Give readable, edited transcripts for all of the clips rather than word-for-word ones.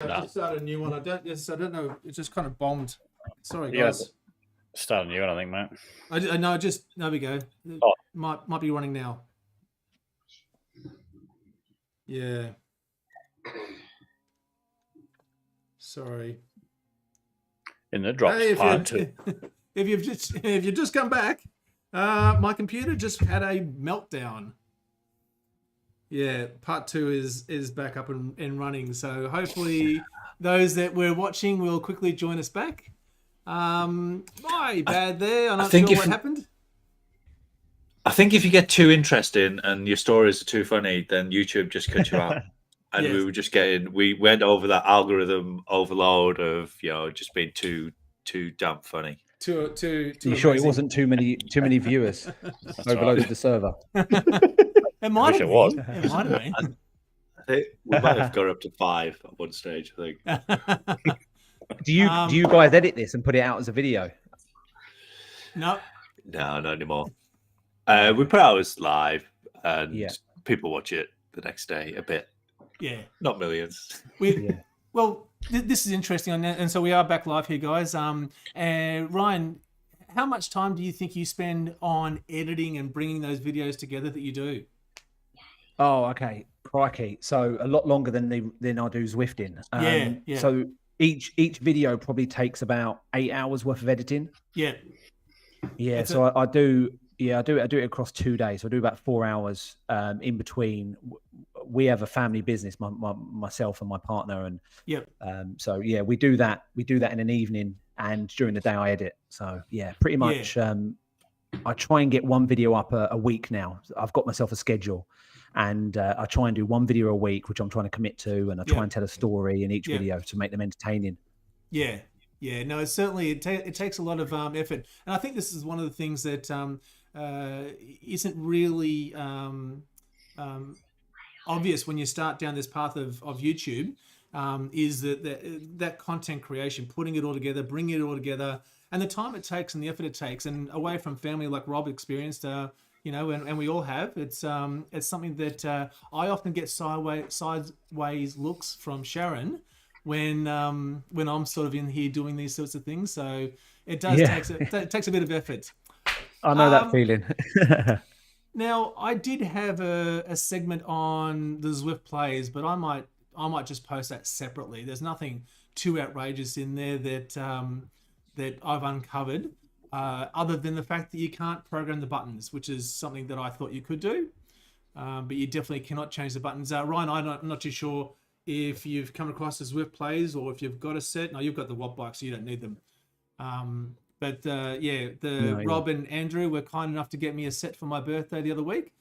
I just started a new one. I don't know. It just kind of bombed. Sorry, Yeah, guys. start a new one, I think, mate. I know. There we go. Oh. Might be running now. Yeah. Sorry. In the drops Hey, part two. if you've just come back, my computer just had a meltdown. Yeah, part 2 is back up and running. So hopefully those that were watching will quickly join us back. My bad there. I'm not sure what happened. I think if you get too interesting and your stories are too funny, then YouTube just cuts you out. And Yes. we went over that algorithm overload of, just being too damn funny. Too Are you amazing. sure it wasn't too many viewers? Overloaded the server. It might have was. been. It might have been. I think we might have got up to 5 at one stage, I think. Do you guys edit this and put it out as a video? No. No, not anymore. We put ours live and people watch it the next day a bit. Yeah. Not millions. Well, this is interesting, and so we are back live here, guys. Ryan, how much time do you think you spend on editing and bringing those videos together that you do? Oh, okay. Crikey. So a lot longer than I do Zwifting. Yeah. So each video probably takes about 8 hours worth of editing. Yeah. Yeah. So I do it across 2 days. So I do about 4 hours in between. We have a family business, myself and my partner, and so yeah, we do that. We do that in an evening, and during the day I edit. So yeah, pretty much. I try and get one video up a week now. I've got myself a schedule, and I try and do one video a week, which I'm trying to commit to, and I try and tell a story in each video to make them entertaining. Yeah. No, certainly it takes a lot of effort, and I think this is one of the things that isn't really obvious when you start down this path of YouTube, is that content creation, putting it all together, bringing it all together, and the time it takes and the effort it takes, and away from family like Rob experienced, and we all have. It's something that I often get sideways looks from Sharon when I'm sort of in here doing these sorts of things. So it takes a bit of effort. I know that feeling. Now, I did have a segment on the Zwift plays, but I might just post that separately. There's nothing too outrageous in there that I've uncovered, other than the fact that you can't program the buttons, which is something that I thought you could do, but you definitely cannot change the buttons. Ryan, I'm not too sure if you've come across the Zwift plays or if you've got a set. No, you've got the Watt bike, so you don't need them. But Rob and Andrew were kind enough to get me a set for my birthday the other week,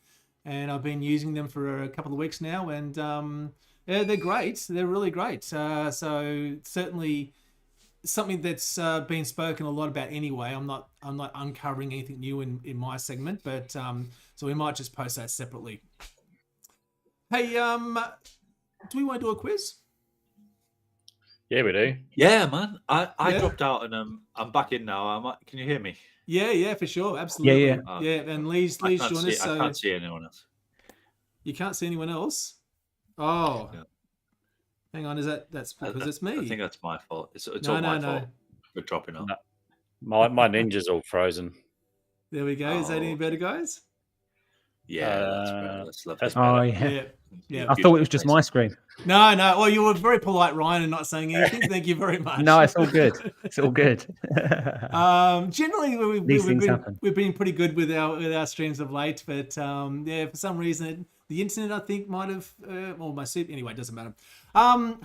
and I've been using them for a couple of weeks now, and they're great. They're really great. So certainly something that's been spoken a lot about anyway. I'm not uncovering anything new in my segment, but so we might just post that separately. Hey, do we want to do a quiz? Yeah, we do. Yeah, man. I dropped out and I'm back in now. Can you hear me? Yeah, for sure, absolutely. Yeah. And Lee's joined us. I can't see anyone else. You can't see anyone else? Oh, hang on. That's because it's me? I think that's my fault. It's all my fault for dropping out. No. My ninja's all frozen. There we go. Is that any better, guys? Yeah, that's lovely. Oh yeah. I thought it was just my screen. No. Well, you were very polite, Ryan, and not saying anything. Thank you very much. No, it's all good. It's all good. Generally, we've been pretty good with our streams of late, but for some reason the internet, I think, might have my soup. Anyway, it doesn't matter.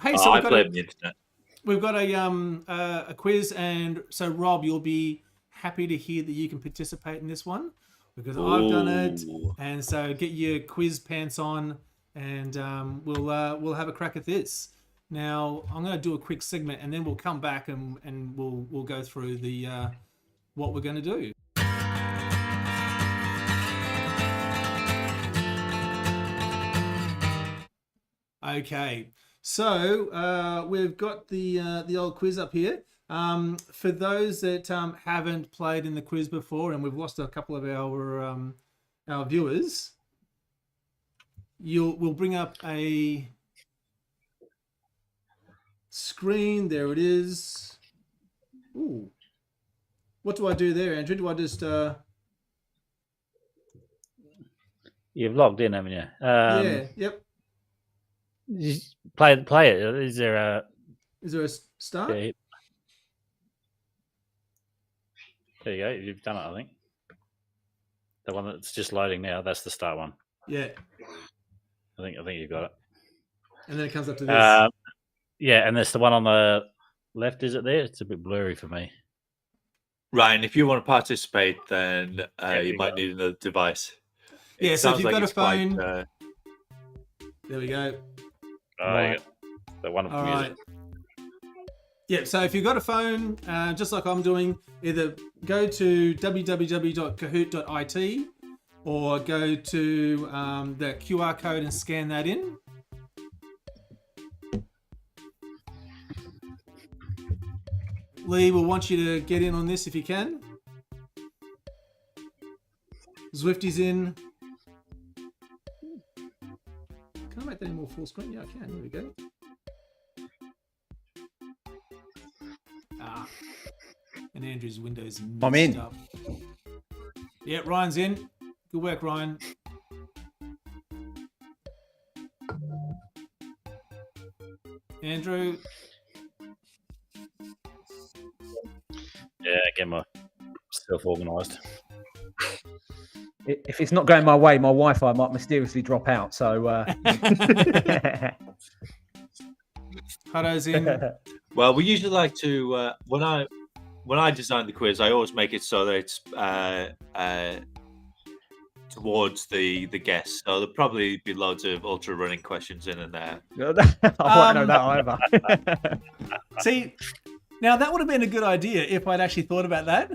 Hey, so I blame the internet. We've got a quiz, and so Rob, you'll be happy to hear that you can participate in this one, because I've done it, and so get your quiz pants on, and we'll have a crack at this. Now I'm going to do a quick segment, and then we'll come back and we'll go through the what we're going to do. Okay, so we've got the old quiz up here. For those that haven't played in the quiz before, and we've lost a couple of our viewers, we'll bring up a screen. There it is. Ooh. What do I do there, Andrew? Do I just... You've logged in, haven't you? yeah, yep. Just play it. Is there a... Is there a start? Yeah. There you go. You've done it, I think. The one that's just loading now, that's the start one. Yeah. I think you've got it. And then it comes up to this. Yeah, and there's the one on the left, is it there? It's a bit blurry for me. Ryan, if you want to participate, then you might go. need another device. Yeah, so if you've got a phone... Quite, there we go. Oh, Right. yeah. The wonderful All music. right. Yeah, so if you've got a phone, just like I'm doing, either go to www.kahoot.it or go to the QR code and scan that in. Lee will want you to get in on this if you can. Zwifty's in. Can I make that any more full screen? Yeah, I can. There we go. And Andrew's Windows messed I'm in. up. Yeah, Ryan's in. Good work, Ryan. Andrew. Yeah, get myself organised. If it's not going my way, my Wi-Fi might mysteriously drop out. So, Hutto's in. well, we usually like to when I design the quiz, I always make it so that it's towards the guest. So there'll probably be loads of ultra running questions in and there. I won't know that either. See, now that would have been a good idea if I'd actually thought about that.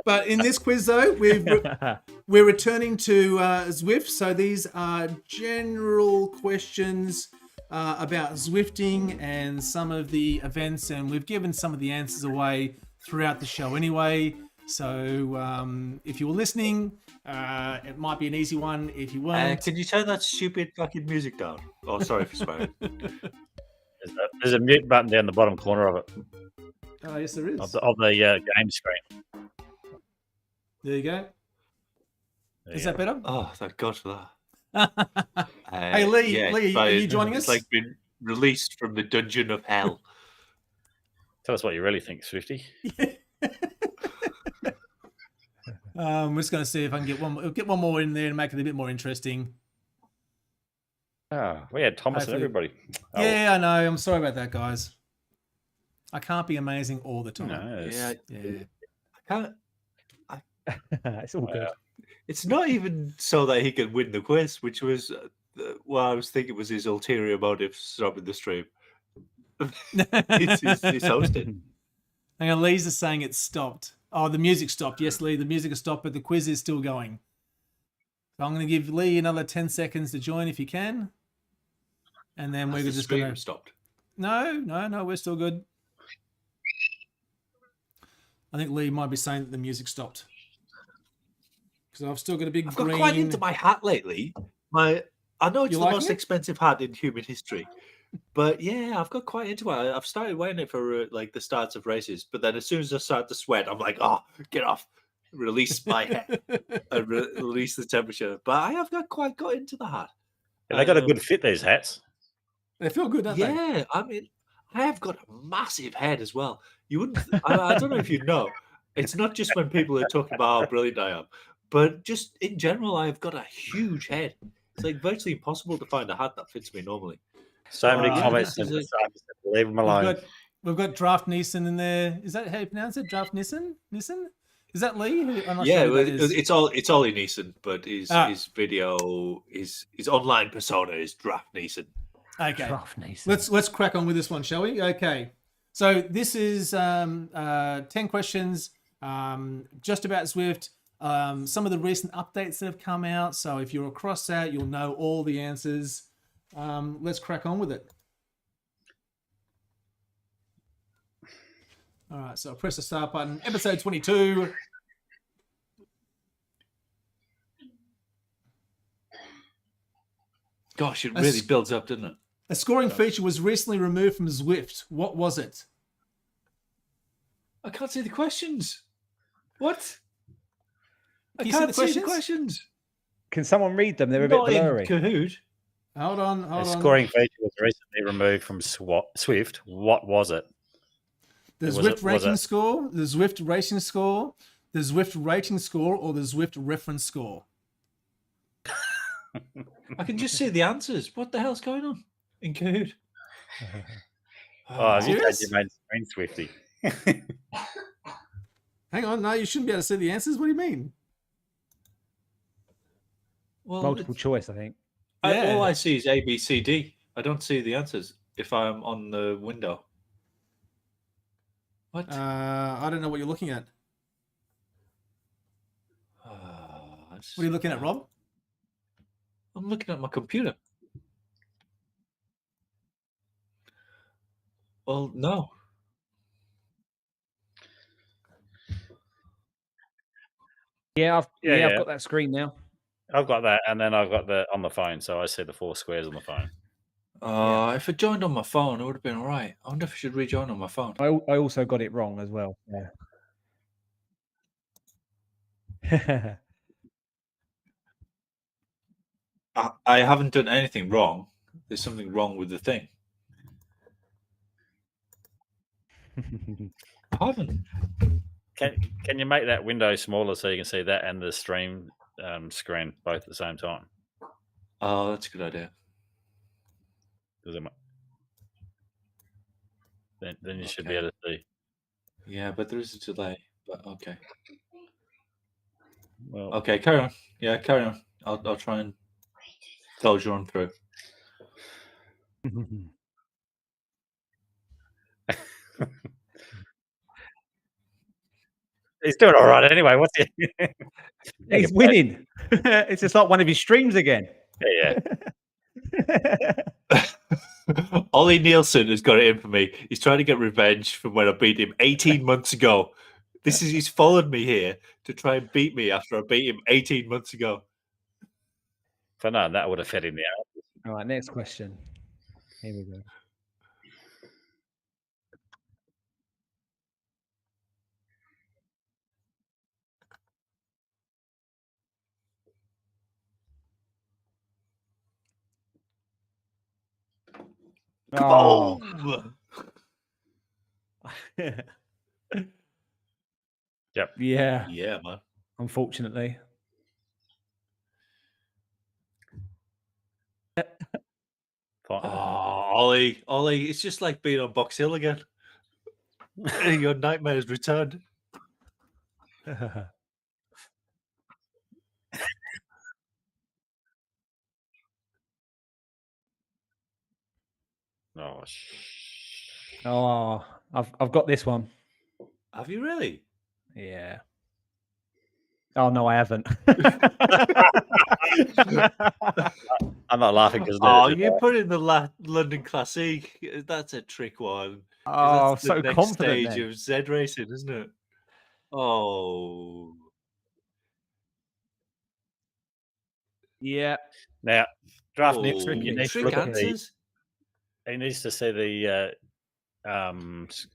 But in this quiz, though, we're returning to Zwift. So these are general questions about Zwifting and some of the events, and we've given some of the answers away throughout the show anyway. So if you were listening, it might be an easy one. If you weren't, can you turn that stupid fucking music down? Oh, sorry for swearing. There's a mute button down the bottom corner of it. Oh, yes, there is. Of the game screen. There you go. Is that better? Oh, thank God for that. Hey, Lee, yeah, Lee, are you joining us? It's like been released from the dungeon of hell. Tell us what you really think, Swifty. We're just going to see if I can get one more in there and make it a bit more interesting. Oh, we had Thomas Hopefully. and everybody. Oh, Yeah, I know. I'm sorry about that, guys. I can't be amazing all the time. no, Yeah, I can't. It's all good. It's not even so that he can win the quiz, which was well, I was thinking was his ulterior motive stopping the stream. It's hosting. Hang on, Lee's just saying it's stopped. Oh, the music stopped. Yes, Lee, the music has stopped, but the quiz is still going. So I'm going to give Lee another 10 seconds to join if you can. And then we're just going to... stopped. No, we're still good. I think Lee might be saying that the music stopped. Because I've still got a big I've green... got quite into my hat lately. I know it's the most expensive hat in human history. But yeah, I've got quite into it. I've started wearing it for like the starts of races. But then as soon as I start to sweat, I'm like, oh, get off. Release my head. And release the temperature. But I have quite got into the hat. Yeah, they got a good fit, these hats. They feel good, don't they? Yeah, I mean, I have got a massive head as well. You wouldn't. I don't know if you know. It's not just when people are talking about how brilliant I am, but just in general, I've got a huge head. It's like virtually impossible to find a hat that fits me normally. So many comments. And leave them alone. We've got Draft Neeson in there. Is that how you pronounce it? Draft Neeson? Neeson? Is that Lee? I'm not yeah, sure it's Ollie Neeson, but his video, his online persona is Draft Neeson. Okay, let's crack on with this one, shall we? Okay, so this is 10 questions just about Zwift. Some of the recent updates that have come out. So if you're across that, you'll know all the answers. Let's crack on with it. All right, so I'll press the start button. Episode 22. Gosh, it really builds up, doesn't it? A scoring feature was recently removed from Zwift. What was it? I can't see the questions. What? Can I can't see the questions. Can someone read them? They're a Not bit blurry. in Kahoot. Hold on. A scoring feature was recently removed from Swift. What was it? The Zwift ranking score, the Zwift racing score, the Zwift rating score, or the Zwift reference score? I can just see the answers. What the hell's going on in Kahoot? Oh, you said you made screen Swifty. Hang on, no, you shouldn't be able to see the answers. What do you mean? Well, multiple choice, I think. All I see is A, B, C, D. I don't see the answers if I'm on the window. What? I don't know what you're looking at. What are you looking at, Rob? I'm looking at my computer. Well, no. Yeah, I've got that screen now. I've got that, and then I've got the on the phone, so I see the 4 squares on the phone. If I joined on my phone, it would have been all right. I wonder if I should rejoin on my phone. I also got it wrong as well. Yeah. I haven't done anything wrong. There's something wrong with the thing. I haven't. Can you make that window smaller so you can see that and the stream screen both at the same time? Oh, that's a good idea. Then you should be able to see. Yeah, but there is a delay. But okay. Well, okay, carry on. Yeah, carry on. I'll try and soldier on through. He's doing all right anyway. What's he? He's winning. It's just like one of his streams again. Yeah. Ollie Nielsen has got it in for me. He's trying to get revenge from when I beat him 18 months ago. He's followed me here to try and beat me after I beat him 18 months ago. For no, that would have fed him the answers. All right, next question. Here we go. Oh. Yep. Yeah. Yeah, man. Unfortunately. Ollie, it's just like being on Box Hill again. Your nightmare has returned. I've got this one. Have you really? Yeah. Oh no, I haven't. I'm not laughing because you put in the London Classic. That's a trick one. Oh, that's the so next confident stage of Z racing, isn't it? Oh. Yeah. Now, Draft Nielsen, you need to look at answers. He needs to see the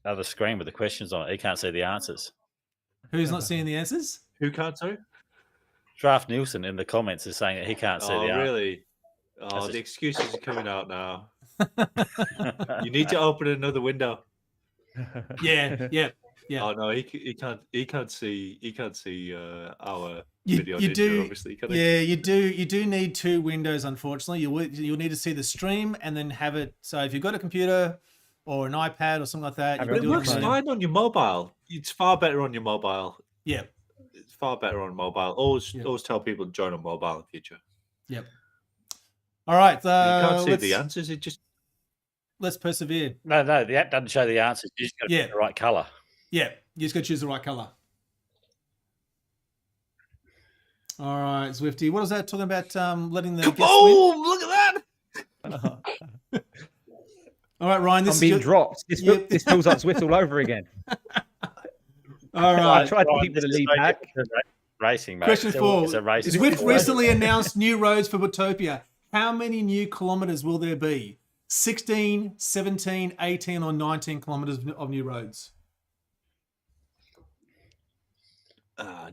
other screen with the questions on it. He can't see the answers. Who's not seeing the answers? Who can't, sorry? Draft Nielsen in the comments is saying that he can't see the answers. Oh, really? Oh, the excuses are coming out now. You need to open another window. Yeah. Oh no, he can't see our video. You do, obviously. You do need 2 windows. Unfortunately, you'll need to see the stream and then have it. So if you've got a computer or an iPad or something like that, it works fine on your mobile. It's far better on your mobile. Yeah, it's far better on mobile. Always tell people to join on mobile in the future. Yep. All right. You can't see the answers. It just let's persevere. No, the app doesn't show the answers. You just got to pick the right color. Yeah, you just got to choose the right color. All right, Zwifty. What is that talking about? Letting the guests win? Look at that! All right, Ryan. This I'm being dropped. This feels like Zwift all over again. All right. I tried to keep the lead back. Racing, mate. Question 4. Zwift recently racing. announced new roads for Watopia. How many new kilometers will there be? 16, 17, 18, or 19 kilometers of new roads?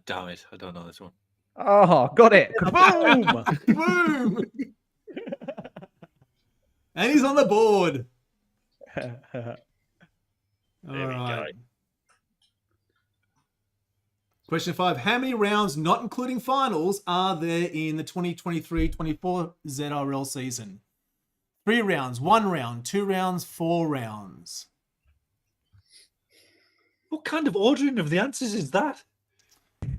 Damn it. I don't know this one. Oh, got it. Kaboom! Boom! And he's on the board. There we All go. Question 5. How many rounds, not including finals, are there in the 2023-24 ZRL season? 3 rounds, 1 round, 2 rounds, 4 rounds. What kind of ordering of the answers is that?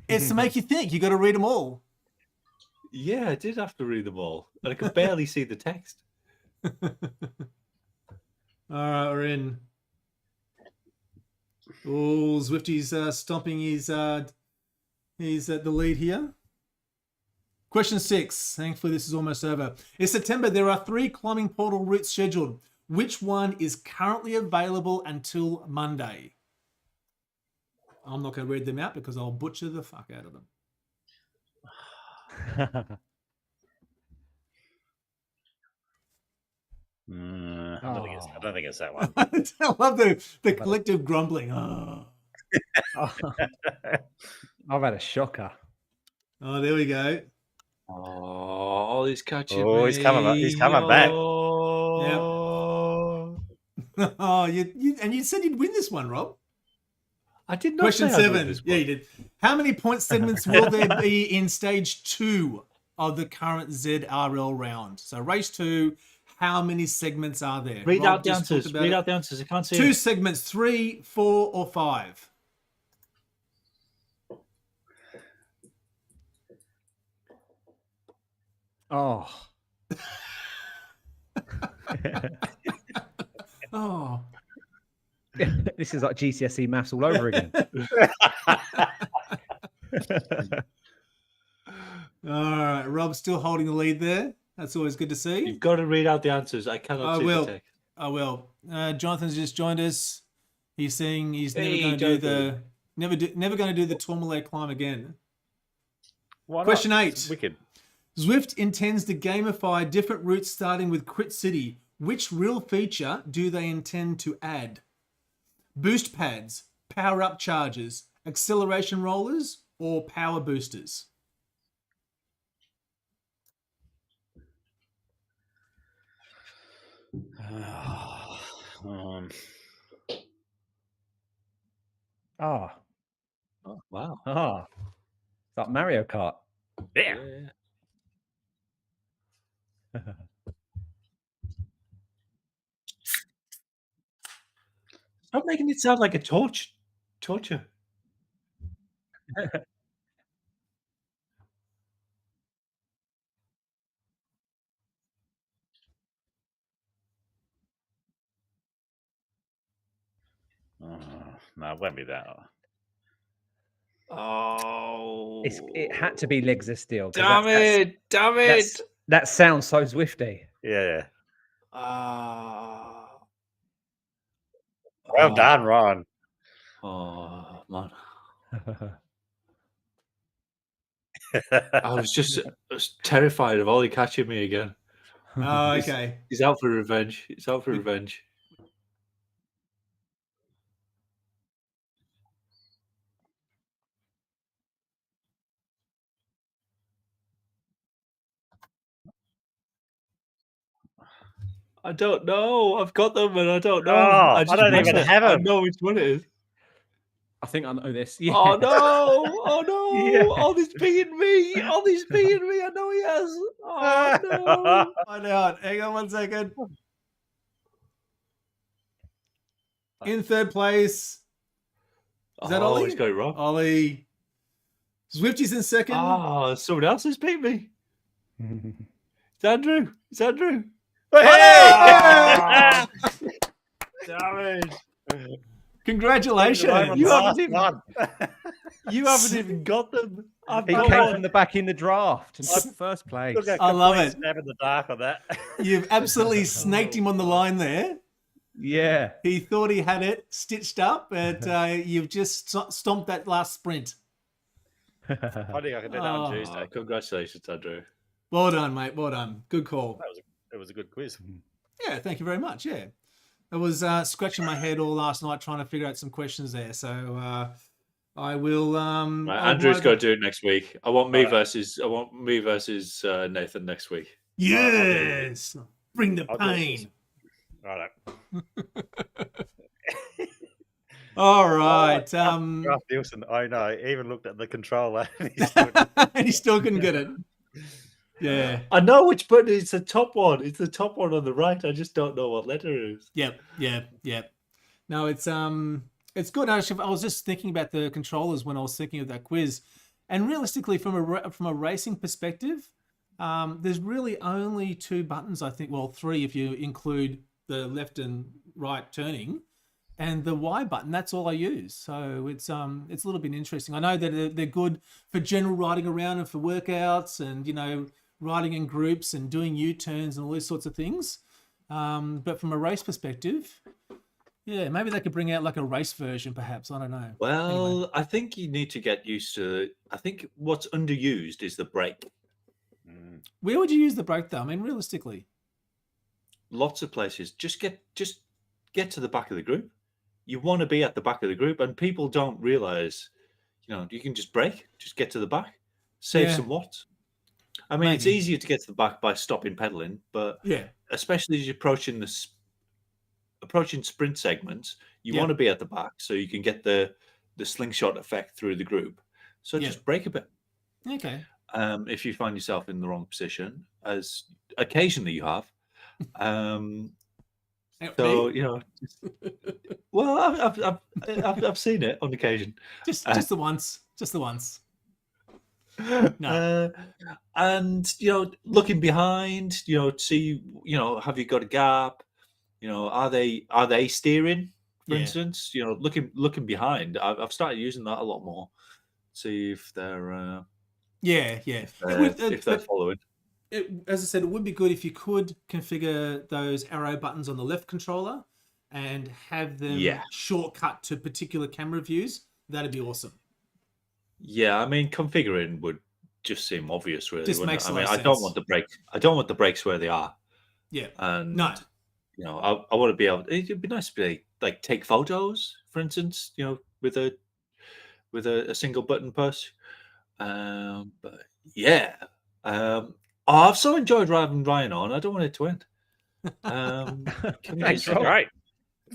It's to make you think. You got to read them all. Yeah, I did have to read them all. And I could barely see the text. All right, we're in. Oh, Zwifty's stomping his at the lead here. Question 6. Thankfully, this is almost over. In September, there are 3 climbing portal routes scheduled. Which one is currently available until Monday? I'm not going to read them out because I'll butcher the fuck out of them. I don't think it's that one. I love the collective grumbling. Oh. I've had a shocker. Oh, there we go. Oh, he's catching Oh, me. he's coming back. Oh, Oh, you said you'd win this one, Rob. I did not. Question say I'd win 7. this Yeah, one. you did. How many point segments will there be in stage 2 of the current ZRL round? So race 2, how many segments are there? Read Rob out the just answers. talked about Read it. out the answers. I can't see 2 it. segments, 3, 4, or 5? Oh. Oh. This is like GCSE maths all over again. All right, Rob's still holding the lead there. That's always good to see. You've got to read out the answers. I cannot see the text. I will. Jonathan's just joined us. He's saying he's never Hey, going to do Jonathan. never going to do the Tourmalet climb again. Why not? Question 8. It's wicked. Zwift intends to gamify different routes starting with Crit City. Which real feature do they intend to add? Boost pads, power-up charges, acceleration rollers, or power boosters? Oh, Wow. oh. It's like Mario Kart. Yeah. Stop making it sound like a torture. No, it won't be that. Oh, It had to be Legs of Steel. damn it! Damn it! That sounds so Zwifty. Yeah. Ah. Well done, Ron. Oh man, I was terrified of Ollie catching me again. Oh, okay. He's out for revenge. He's out for revenge. I don't know. I've got them, and I don't know. Oh, I just don't press even it. have I them. know which one it is. I think I know this. Yeah. Oh no! Oh no! Yeah. Ollie's beating me! Ollie's beating me! I know he has. Oh no! Find out. Hang on 1 second. In third place. Is that Ollie? He's got it wrong. Ollie. Zwifty's in second. Oh, someone else has beat me. It's Andrew. It's Andrew. Hey! Damn it! Congratulations. You haven't even got them. He came from the back in the draft and took first place. I love it. Stab in the dark on that. You've absolutely snaked him on the line there. Yeah. He thought he had it stitched up, but you've just stomped that last sprint. I think I can do that on Tuesday. Oh, congratulations, Andrew. Well done, mate. Well done. Good call. It was a good quiz. Yeah, thank you very much. Yeah, I was scratching my head all last night trying to figure out some questions there. So I will. Right, I'll Andrew's write got them. to do it next week. I want me versus Nathan next week. Yes, bring the I'll do it. pain. Right. All right. Ralph Nielsen, I know. He even looked at the controller. And he still couldn't get it. Yeah. I know which button. It's the top one. It's the top one on the right. I just don't know what letter it is. Yep. No, it's good. Actually, I was just thinking about the controllers when I was thinking of that quiz, and realistically, from a racing perspective, there's really only 2 buttons. I think, well, 3 if you include the left and right turning, and the Y button. That's all I use. So it's a little bit interesting. I know that they're good for general riding around and for workouts, and riding in groups and doing U-turns and all these sorts of things. But from a race perspective, yeah, maybe they could bring out like a race version, perhaps. I don't know. Well, Anyway. I think you need to get used to. I think what's underused is the brake. Where would you use the brake, though? I mean, realistically, Lots of places. Just get to the back of the group. You want to be at the back of the group, and people don't realize. You can just brake. Just get to the back. Save some watts. I mean, it's easier to get to the back by stopping pedaling, but especially as you're approaching sprint segments, you want to be at the back so you can get the slingshot effect through the group. So just brake a bit. Okay. If you find yourself in the wrong position, as occasionally you have. So well, I've seen it on occasion. Just the once. Just the once. No. And looking behind, see, have you got a gap? Are they steering, for instance? Looking behind. I've started using that a lot more. See if they're if they're following. As I said, it would be good if you could configure those arrow buttons on the left controller and have them shortcut to particular camera views. That'd be awesome. Yeah, I mean, configuring would just seem obvious, really. Just makes sense. I don't want the brake. I don't want the brakes where they are. Yeah. And no. I want to be able. It'd be nice to be like take photos, for instance. With a single button push. But yeah. I've so enjoyed having Ryan on. I don't want it to end. Thanks, great.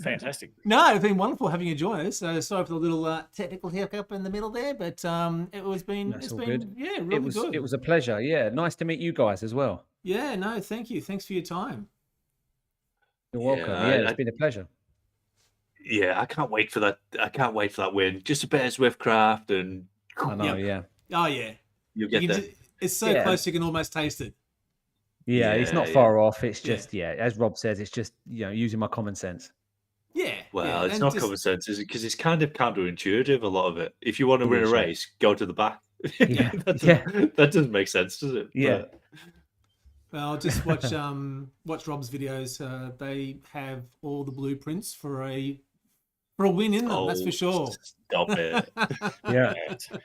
Fantastic. No, it's been wonderful having you join us. Sorry for the little technical hiccup in the middle there, but it's been good. Really good. It was a pleasure. Yeah, nice to meet you guys as well. Yeah, no, thank you. Thanks for your time. You're welcome. It's been a pleasure. Yeah, I can't wait for that. I can't wait for that win. Just a bit of Swiftcraft and. I know. Yeah. Oh yeah. You'll get there. It's so close you can almost taste it. Yeah, it's not far off. It's just as Rob says, it's just using my common sense. Yeah. Well, it's not common sense, is it? Because it's kind of counterintuitive, a lot of it. If you want to win a race, go to the back. That doesn't make sense, does it? Yeah. Well, just watch Rob's videos. They have all the blueprints for a win in them. That's for sure. Stop it. Yeah.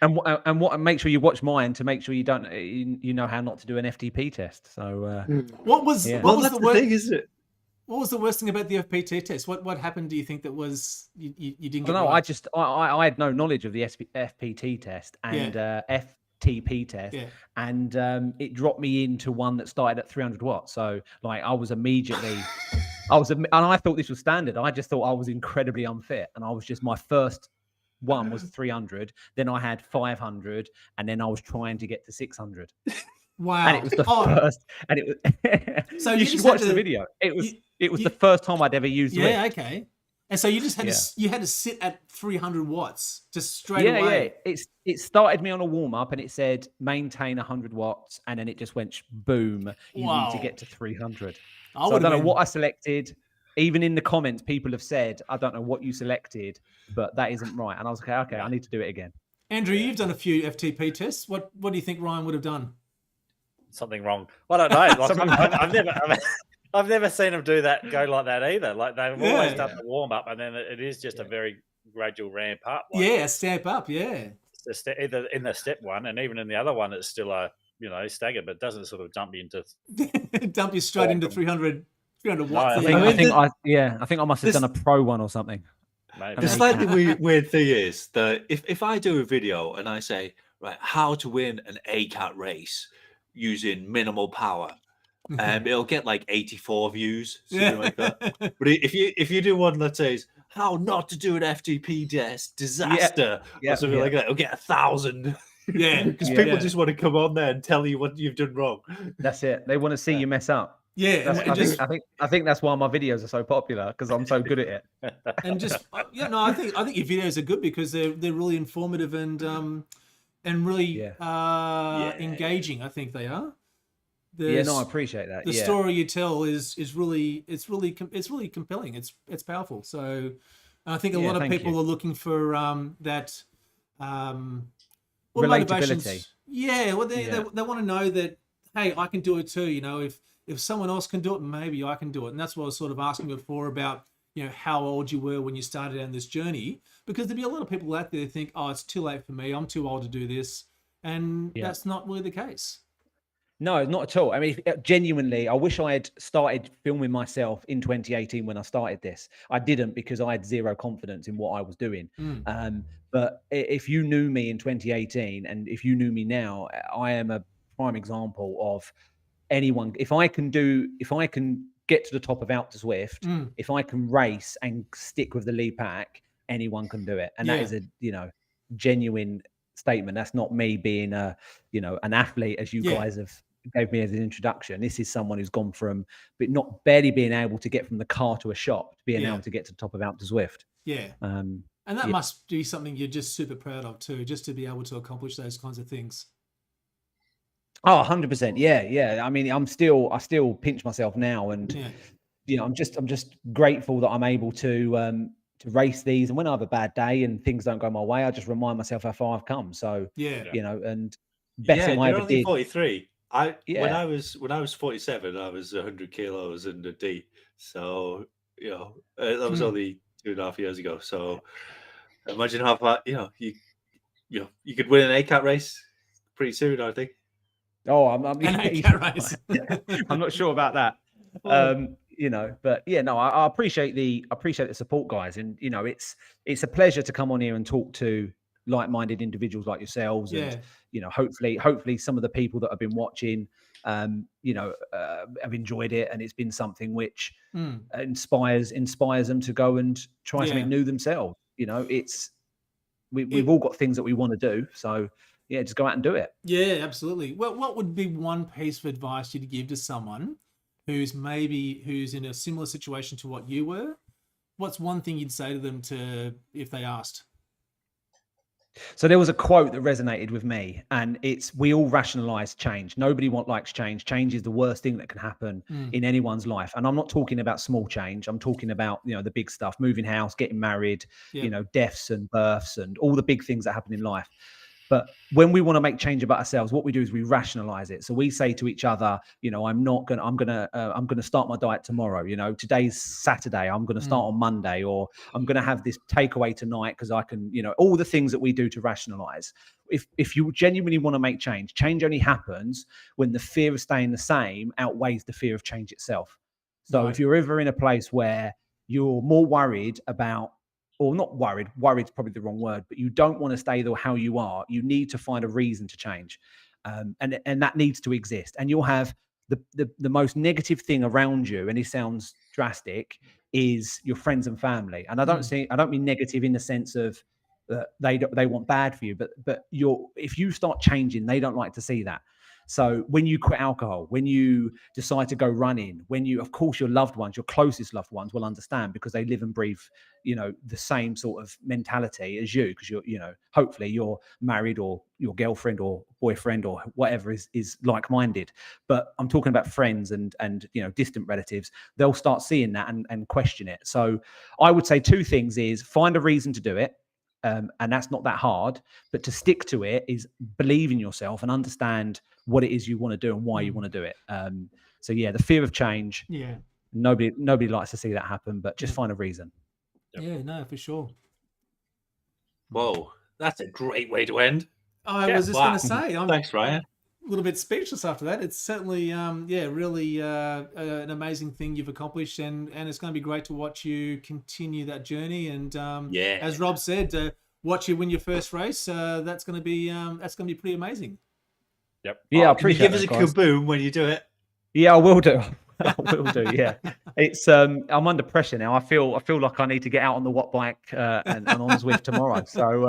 And make sure you watch mine to make sure you don't know how not to do an FTP test. So what was the thing, isn't it? What was the worst thing about the FPT test? What happened? Do you think that was you didn't? I don't know. I had no knowledge of the FPT test and FTP test, and it dropped me into one that started at 300 watts. So like I was immediately, and I thought this was standard. I just thought I was incredibly unfit, and I was just my first one was 300. Then I had 500, and then I was trying to get to 600. Wow! And it was the first, and it was. So you should watch the video. It was the first time I'd ever used. Yeah, okay. And so you just had to sit at 300 watts just straight away. Yeah. It started me on a warm up, and it said maintain 100 watts, and then it just went boom. You need to get to 300. I don't know what I selected. Even in the comments, people have said, I don't know what you selected, but that isn't right. And I was like, okay, I need to do it again. Andrew, you've done a few FTP tests. What do you think Ryan would have done? Something wrong. I don't know. I've never seen them go like that either. Like they've always done the warm up, and then it is just a very gradual ramp up. Like, a step up. Yeah. Either in the step one, and even in the other one, it's still a stagger, but it doesn't sort of dump you straight into 300 300 No, watts. I think I must have done a pro one or something. Maybe. The slightly weird thing is that if I do a video and I say, right, how to win an ACAT race using minimal power, it'll get like 84 views, something like that. But if you do one that says how not to do an FTP disaster or something like that, it'll get 1,000. Yeah, because people just want to come on there and tell you what you've done wrong. That's it. They want to see you mess up. Yeah, I think that's why my videos are so popular, because I'm so good at it. And just I think your videos are good because they're really informative and really engaging. I think they are. I appreciate that. The story you tell is really compelling. It's powerful. So I think a lot of people are looking for that relatability. Yeah, well, they want to know that, hey, I can do it too. You know, if someone else can do it, maybe I can do it. And that's what I was sort of asking before about, you know, how old you were when you started on this journey, because there'd be a lot of people out there that think, oh, it's too late for me. I'm too old to do this. And that's not really the case. No, not at all. I mean, genuinely, I wish I had started filming myself in 2018 when I started this. I didn't, because I had zero confidence in what I was doing. But if you knew me in 2018 and if you knew me now, I am a prime example of anyone. If I can get to the top of Out to Zwift, if I can race and stick with the lead pack, anyone can do it. And that is a, you know, genuine statement. That's not me being a, you know, an athlete, as you guys have gave me as an introduction. This is someone who's gone from not barely being able to get from the car to a shop to being able to get to the top of Out to Zwift. And that must be something you're just super proud of too, just to be able to accomplish those kinds of things. Oh, 100%. Yeah. I mean, I still pinch myself now, and you know, I'm just grateful that I'm able to race these. And when I have a bad day and things don't go my way, I just remind myself how far I've come. So you know, and best thing I ever did. 43. When I was 47, I was 100 kilos and a D. So you know, that was only 2.5 years ago. So imagine how far you could win an ACAT race pretty soon, I think. Oh, I'm not sure about that. You know, but I appreciate the support, guys, and you know, it's a pleasure to come on here and talk to like-minded individuals like yourselves, and you know, hopefully some of the people that have been watching you know, have enjoyed it, and it's been something which inspires them to go and try something new themselves. You know, we've all got things that we want to do, so just go out and do it. Yeah, absolutely. Well, what would be one piece of advice you'd give to someone who's in a similar situation to what you were? What's one thing you'd say to them if they asked? So there was a quote that resonated with me, and it's, we all rationalize change. Nobody likes change. Change is the worst thing that can happen in anyone's life. And I'm not talking about small change. I'm talking about, you know, the big stuff, moving house, getting married, you know, deaths and births and all the big things that happen in life. But when we want to make change about ourselves, what we do is we rationalize it. So we say to each other, you know, I'm going to start my diet tomorrow. You know, today's Saturday, I'm going to start on Monday, or I'm going to have this takeaway tonight because I can, you know, all the things that we do to rationalize. If you genuinely want to make change only happens when the fear of staying the same outweighs the fear of change itself. So if you're ever in a place where you're more worried about, or not worried is probably the wrong word, but you don't want to stay how you are, you need to find a reason to change. And that needs to exist. And you'll have the most negative thing around you, and it sounds drastic, is your friends and family. And I don't mean negative in the sense of they want bad for you, but if you start changing, they don't like to see that. So when you quit alcohol, when you decide to go running, of course, your loved ones, your closest loved ones will understand, because they live and breathe, you know, the same sort of mentality as you, because you know, hopefully you're married, or your girlfriend or boyfriend or whatever is like-minded. But I'm talking about friends and you know, distant relatives. They'll start seeing that and question it. So I would say two things: is find a reason to do it. And that's not that hard, but to stick to it is believe in yourself and understand what it is you want to do and why you want to do it. So yeah, the fear of change. Yeah. Nobody likes to see that happen, but just find a reason. Yeah, no, for sure. Whoa, that's a great way to end. I was just going to say, thanks, Ryan. little bit speechless after that. It's certainly, really an amazing thing you've accomplished, and it's going to be great to watch you continue that journey. And as Rob said, watch you win your first race. That's going to be pretty amazing. Yep. Yeah, I can you appreciate give us that, a guys. kaboom when you do it? Yeah, I will do. I will do. Yeah, it's I'm under pressure now. I feel like I need to get out on the watt bike and on Zwift tomorrow. So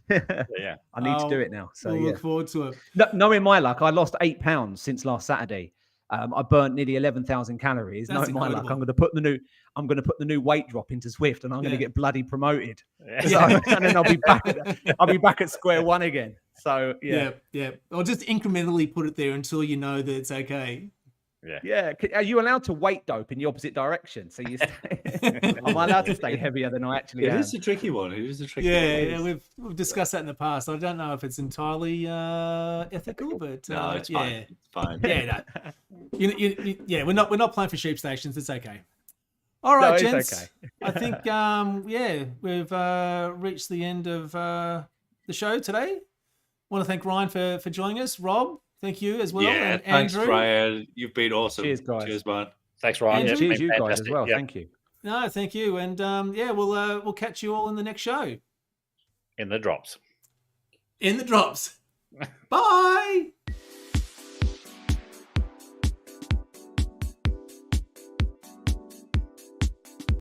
Yeah. I need to do it now. So we'll yeah, look forward to it. Knowing my luck, I lost 8 pounds since last Saturday. I burnt nearly 11,000 calories. That's Knowing my luck, incredible. I'm going to put the new weight drop into Zwift, and I'm going to get bloody promoted. Yeah. So, and then I'll be back at square one again. So yeah. Or just incrementally put it there until you know that it's okay. Yeah. Are you allowed to weight dope in the opposite direction? So you am I allowed to stay heavier than I actually am? It is a tricky one. Yeah, we've discussed that in the past. I don't know if it's entirely ethical, but no, it's fine. It's fine. Yeah, no. We're not playing for sheep stations. It's okay. All right, gents. Okay. I think we've reached the end of the show today. I want to thank Ryan for joining us. Rob, thank you as well. Yeah, and thanks, Andrew. Ryan. You've been awesome. Cheers, guys. Cheers, man. Thanks, Ryan. And cheers, you guys as well. Yep. Thank you. No, thank you. And we'll catch you all in the next show. In the drops. In the drops. Bye.